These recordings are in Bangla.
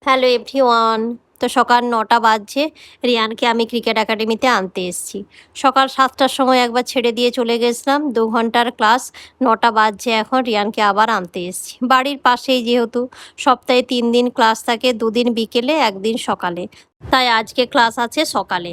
Hello everyone. তো সকাল ৯টা বাজছে। রিয়ানকে আমি ক্রিকেট একাডেমিতে আনতে এসেছি। সকাল ৭টার সময় একবার ছেড়ে দিয়ে চলে গেছিলাম, ২ ঘন্টার ক্লাস। ৯টা বাজছে এখন, রিয়ানকে আবার আনতে এসেছি। বাড়ির পাশেই যেহেতু, সপ্তাহে ৩ দিন ক্লাস থাকে, ২ দিন বিকেলে, ১ দিন সকালে। তাই আজকে ক্লাস আছে সকালে।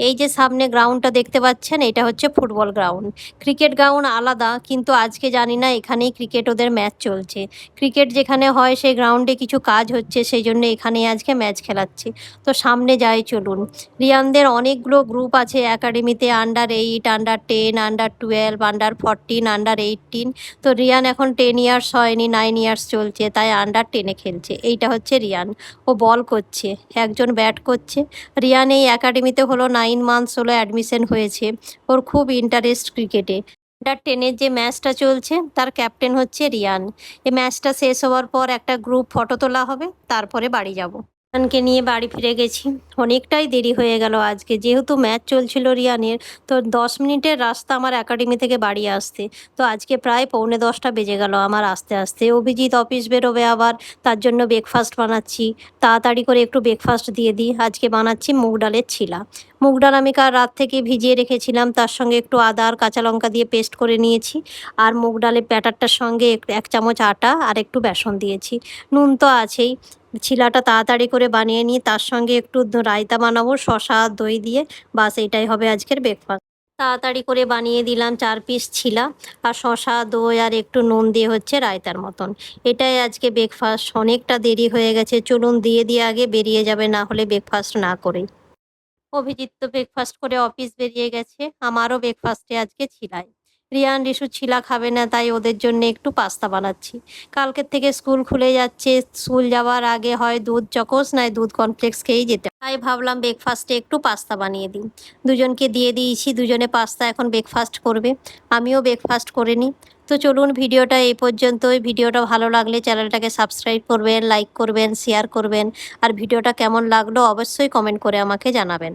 এই যে সামনে গ্রাউন্ডটা দেখতে পাচ্ছেন, এটা হচ্ছে ফুটবল গ্রাউন্ড। ক্রিকেট গ্রাউন্ড আলাদা, কিন্তু আজকে জানি না এখানেই ক্রিকেট ওদের ম্যাচ চলছে। ক্রিকেট যেখানে হয় সেই গ্রাউন্ডে কিছু কাজ হচ্ছে, সেই জন্য এখানেই আজকে ম্যাচ খেলাচ্ছে। তো সামনে যাই চলুন। রিয়ানদের অনেকগুলো গ্রুপ আছে একাডেমিতে, under 8, under 10, under 12, under 14, under 18। তো রিয়ান এখন 10 ইয়ার্স হয়নি, 9 ইয়ার্স চলছে, তাই আন্ডার 10-এ খেলছে। এইটা হচ্ছে রিয়ান। ও বল করছে, একজন ব্যাট করছে। রিয়ান এই একাডেমিতে হলো 9 মান্থস হলো অ্যাডমিশন হয়েছে। ওর খুব ইন্টারেস্ট ক্রিকেটে। আন্ডার 10-এর যে ম্যাচটা চলছে তার ক্যাপ্টেন হচ্ছে রিয়ান। এই ম্যাচটা শেষ হওয়ার পর একটা গ্রুপ ফটো তোলা হবে, তারপরে বাড়ি যাব। রিয়ানকে নিয়ে বাড়ি ফিরে গেছি। অনেকটাই দেরি হয়ে গেল আজকে, যেহেতু ম্যাচ চলছিল রিয়ানের। তো 10 মিনিটের রাস্তা আমার একাডেমি থেকে বাড়ি আসতে। তো আজকে প্রায় পৌনে 10টা বেজে গেল আমার আসতে আসতে। অভিজিৎ অফিস বেরোবে আবার, তার জন্য ব্রেকফাস্ট বানাচ্ছি। তাড়াতাড়ি করে একটু ব্রেকফাস্ট দিয়ে দিই। আজকে বানাচ্ছি মুগ ডালের ছিলা। মুগ ডাল আমি কাল রাত থেকে ভিজিয়ে রেখেছিলাম, তার সঙ্গে একটু আদা আর কাঁচা লঙ্কা দিয়ে পেস্ট করে নিয়েছি। আর মুগ ডালের ব্যাটারটার সঙ্গে 1 চামচ আটা আর একটু বেসন দিয়েছি। নুন তো আছেই। ছিলাটা তাড়াতাড়ি করে বানিয়ে নিয়ে তার সঙ্গে একটু রায়তা বানাবো শসা আর দই দিয়ে। বাস এটাই হবে আজকের ব্রেকফাস্ট। তাড়াতাড়ি করে বানিয়ে দিলাম 4 পিস ছিলা, আর শসা দই আর একটু নুন দিয়ে হচ্ছে রায়তার মতন। এটাই আজকে ব্রেকফাস্ট। অনেকটা দেরি হয়ে গেছে, চলুন দিয়ে দিয়ে আগে বেরিয়ে যাবে না হলে ব্রেকফাস্ট না করেই। অভিজিৎ তো ব্রেকফাস্ট করে অফিস বেরিয়ে গেছে। আমারও ব্রেকফাস্টে আজকে ছিলাই। রিয়ান রিশু ছিলা খাবে না, তাই ওদের জন্য একটু পাস্তা বানাচ্ছি। কালকের থেকে স্কুল খুলে যাচ্ছে, স্কুল যাওয়ার আগে হয় দুধ চকোস নয় দুধ কর্নফ্লেক্স খেয়েই যেতে হয়। তাই ভাবলাম ব্রেকফাস্টে একটু পাস্তা বানিয়ে দিই। দুজনকে দিয়ে দিয়েছি, দুজনে পাস্তা এখন ব্রেকফাস্ট করবে। আমিও ব্রেকফাস্ট করে নিই। তো চলুন, ভিডিওটা এই পর্যন্তই। ভিডিওটা ভালো লাগলে চ্যানেলটাকে সাবস্ক্রাইব করবেন, লাইক করবেন, শেয়ার করবেন। আর ভিডিওটা কেমন লাগলো অবশ্যই কমেন্ট করে আমাকে জানাবেন।